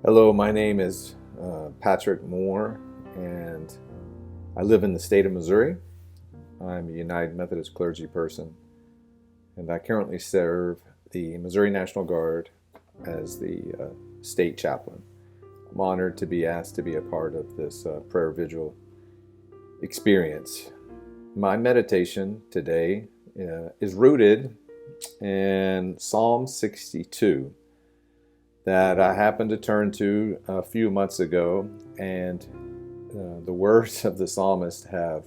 Hello, my name is Patrick Moore, and I live in the state of Missouri. I'm a United Methodist clergy person, and I currently serve the Missouri National Guard as the state chaplain. I'm honored to be asked to be a part of this prayer vigil experience. My meditation today is rooted in Psalm 62 that I happened to turn to a few months ago, and the words of the psalmist have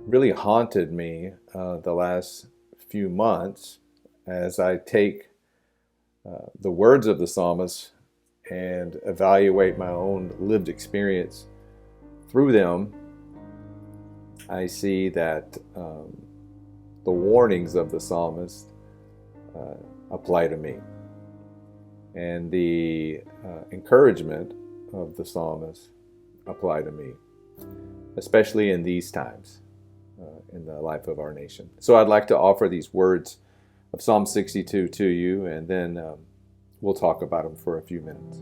really haunted me the last few months as I take the words of the psalmist and evaluate my own lived experience through them. I see that the warnings of the psalmist apply to me. And the encouragement of the psalmist apply to me, especially in these times in the life of our nation. So I'd like to offer these words of Psalm 62 to you, and then we'll talk about them for a few minutes.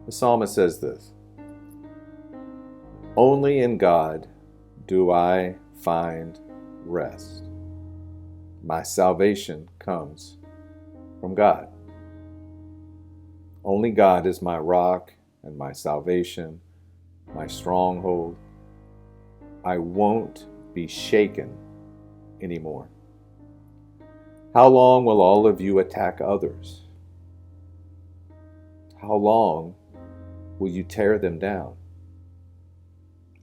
The psalmist says this: "Only in God do I find rest. My salvation comes from God. Only God is my rock and my salvation, my stronghold. I won't be shaken anymore. How long will all of you attack others? How long will you tear them down?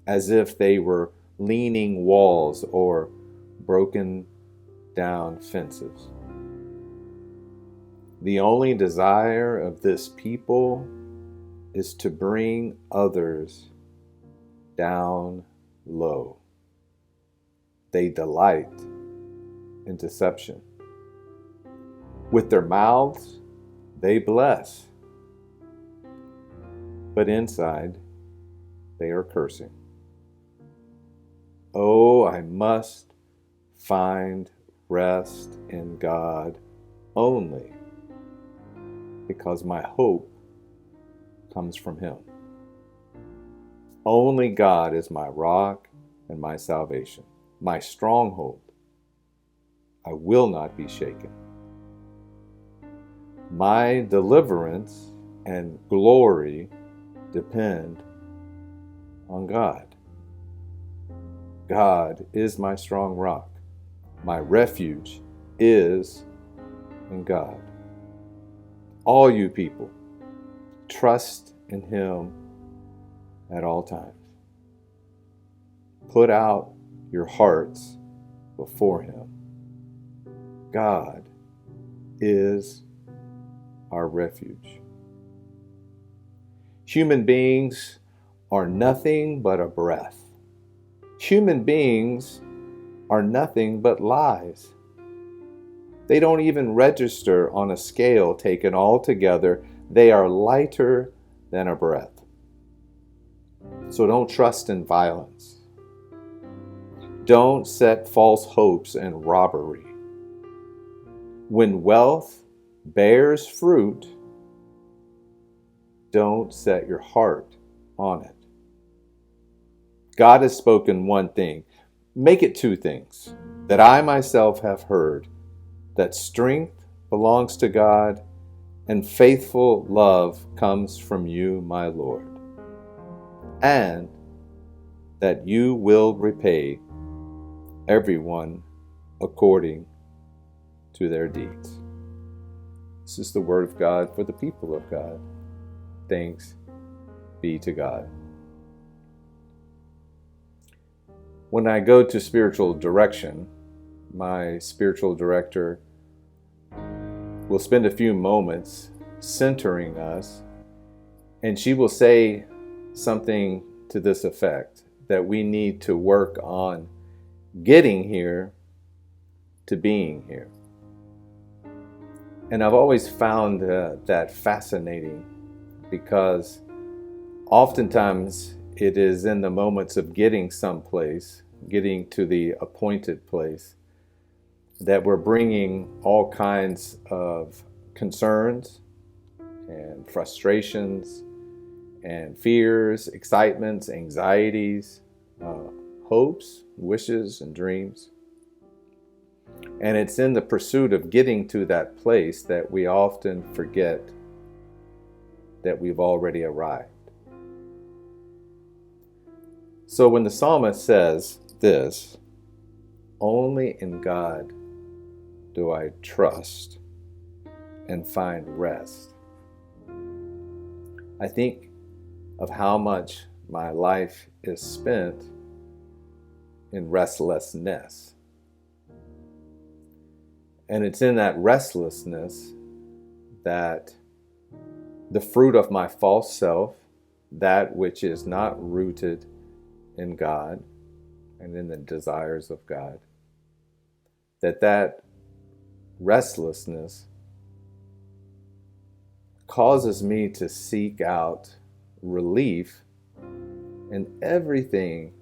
As if they were leaning walls or broken down fences. The only desire of this people is to bring others down low. They delight in deception. With their mouths, they bless, but inside, they are cursing. Oh, I must find rest in God only, because my hope comes from Him. Only God is my rock and my salvation, my stronghold. I will not be shaken. My deliverance and glory depend on God. God is my strong rock. My refuge is in God. All you people, trust in Him at all times. Put out your hearts before Him. God is our refuge. Human beings are nothing but a breath. Human beings are nothing but lies. They don't even register on a scale taken all together. They are lighter than a breath. So don't trust in violence. Don't set false hopes in robbery. When wealth bears fruit, don't set your heart on it. God has spoken one thing. Make it two things: that I myself have heard, that strength belongs to God, and faithful love comes from you, my Lord, and that you will repay everyone according to their deeds." This is the word of God for the people of God. Thanks be to God. When I go to spiritual direction, my spiritual director will spend a few moments centering us, and she will say something to this effect: that we need to work on getting here to being here. And I've always found that fascinating, because oftentimes it is in the moments of getting someplace, getting to the appointed place, that we're bringing all kinds of concerns and frustrations and fears, excitements, anxieties, hopes, wishes, and dreams. And it's in the pursuit of getting to that place that we often forget that we've already arrived. So when the psalmist says this, only in God do I trust and find rest, I think of how much my life is spent in restlessness. And it's in that restlessness that the fruit of my false self, that which is not rooted in God and in the desires of God, that restlessness causes me to seek out relief in everything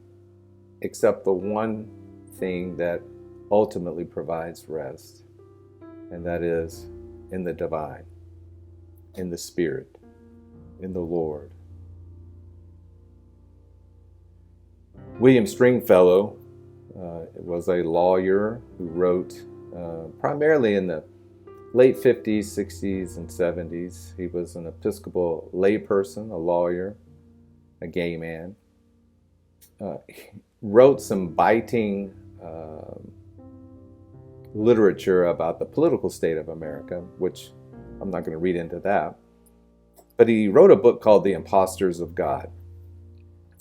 except the one thing that ultimately provides rest, and that is in the divine, in the Spirit, in the Lord. William Stringfellow was a lawyer who wrote primarily in the late 50s, 60s, and 70s. He was an Episcopal layperson, a lawyer, a gay man. He wrote some biting literature about the political state of America, which I'm not going to read into that. But he wrote a book called The Impostors of God.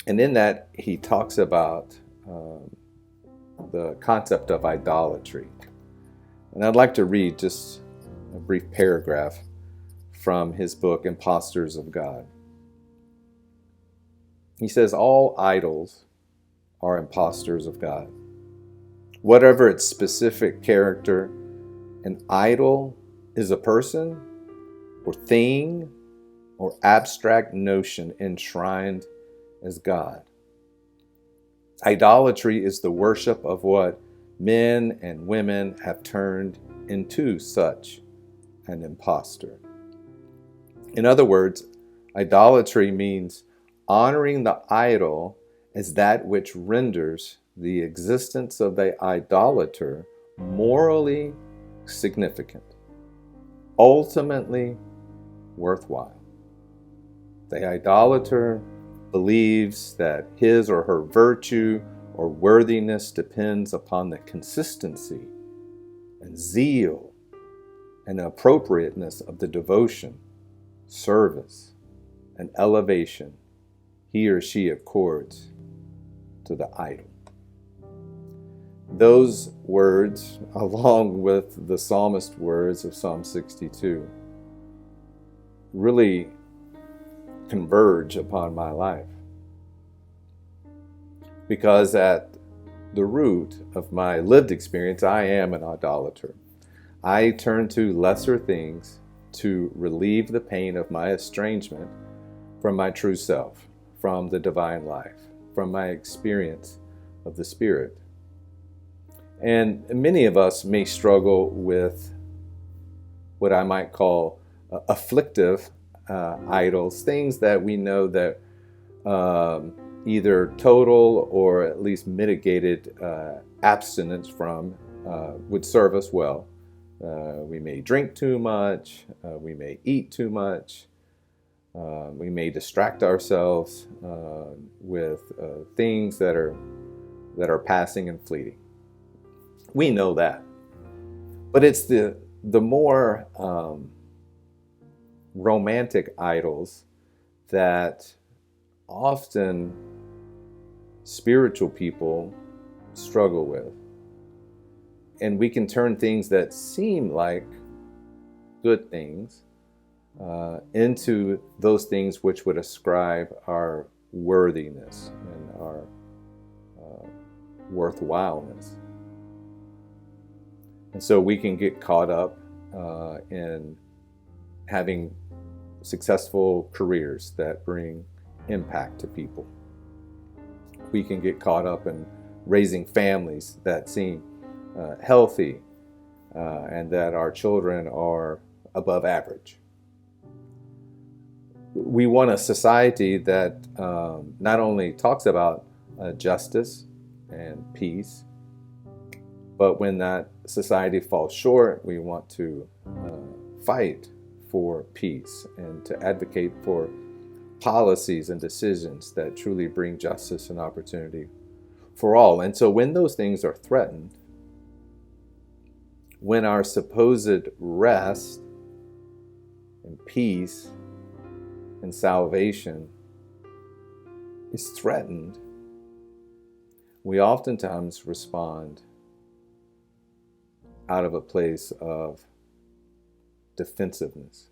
And in that, he talks about the concept of idolatry. And I'd like to read just a brief paragraph from his book, Impostors of God. He says, all idols are impostors of God. Whatever its specific character, an idol is a person or thing or abstract notion enshrined as God. Idolatry is the worship of what men and women have turned into such an impostor. In other words, idolatry means honoring the idol as that which renders the existence of the idolater morally significant, ultimately worthwhile. The idolater believes that his or her virtue or worthiness depends upon the consistency and zeal and appropriateness of the devotion, service, and elevation he or she accords to the idol. Those words, along with the psalmist words of Psalm 62, really converge upon my life. Because at the root of my lived experience, I am an idolater. I turn to lesser things to relieve the pain of my estrangement from my true self, from the divine life, from my experience of the Spirit. And many of us may struggle with what I might call afflictive idols, things that we know that either total or at least mitigated abstinence from would serve us well. We may drink too much, we may eat too much, we may distract ourselves with things that are passing and fleeting. We know that. But it's the more romantic idols that often spiritual people struggle with. And we can turn things that seem like good things into those things which would ascribe our worthiness and our worthwhileness. And so we can get caught up in having successful careers that bring impact to people. We can get caught up in raising families that seem healthy and that our children are above average. We want a society that not only talks about justice and peace, but when that society falls short, we want to fight for peace and to advocate for policies and decisions that truly bring justice and opportunity for all. And so when those things are threatened, when our supposed rest and peace and salvation is threatened, we oftentimes respond out of a place of defensiveness.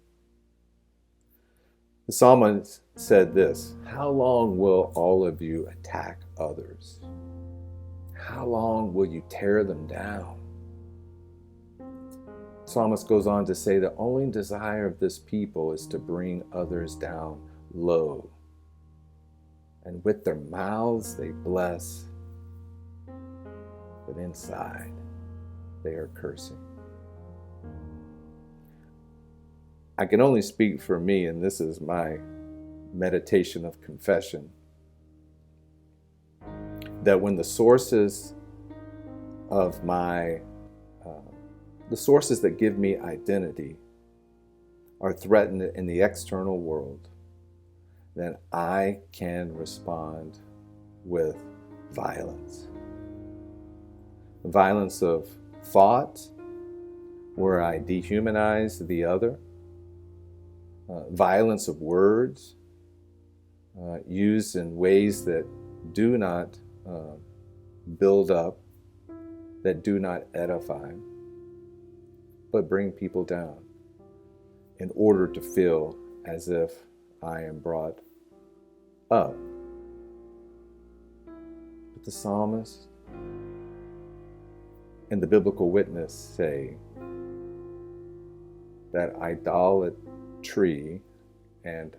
The psalmist said this: "How long will all of you attack others? How long will you tear them down?" The psalmist goes on to say the only desire of this people is to bring others down low. And with their mouths they bless, but inside they are cursing. I can only speak for me, and this is my meditation of confession, that when the sources of the sources that give me identity are threatened in the external world, then I can respond with violence. Violence of thought, where I dehumanize the other. Violence of words, used in ways that do not build up, that do not edify, but bring people down in order to feel as if I am brought up. But the psalmist and the biblical witness say that idolatry and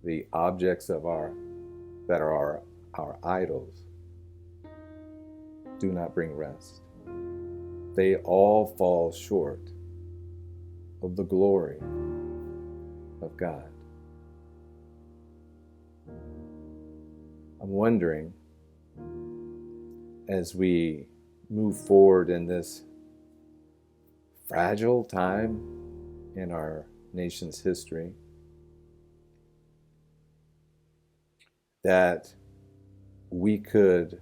the objects of that are our idols do not bring rest. They all fall short of the glory of God. I'm wondering, as we move forward in this fragile time in our nation's history, that we could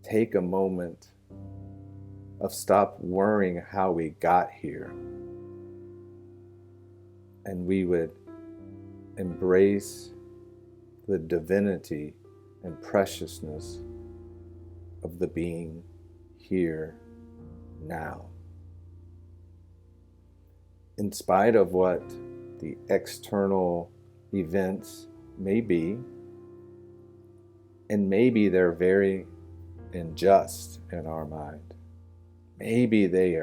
take a moment of stop worrying how we got here, and we would embrace the divinity and preciousness of the being here now. In spite of what the external events may be, and maybe they're very unjust in our mind, maybe they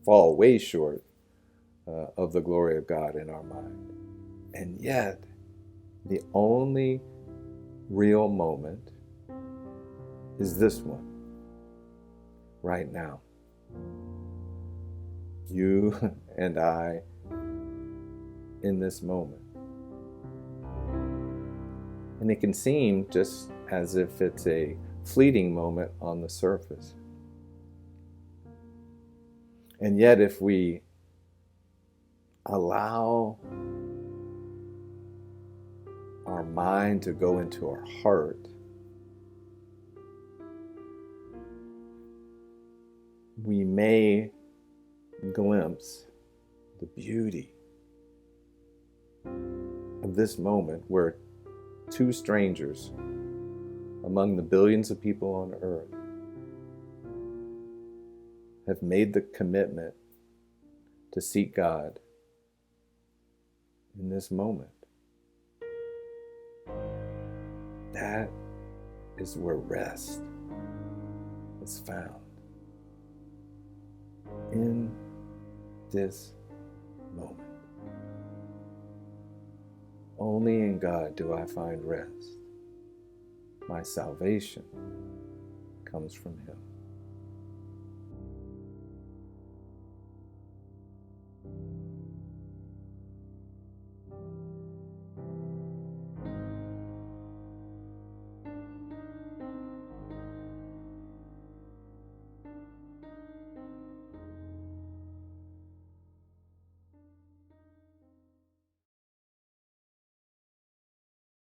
fall way short of the glory of God in our mind. And yet, the only real moment is this one, right now. You and I in this moment. And it can seem just as if it's a fleeting moment on the surface. And yet, if we allow our mind to go into our heart, we may glimpse the beauty of this moment where two strangers among the billions of people on earth have made the commitment to seek God in this moment. That is where rest is found. In this moment. Only in God do I find rest. My salvation comes from Him.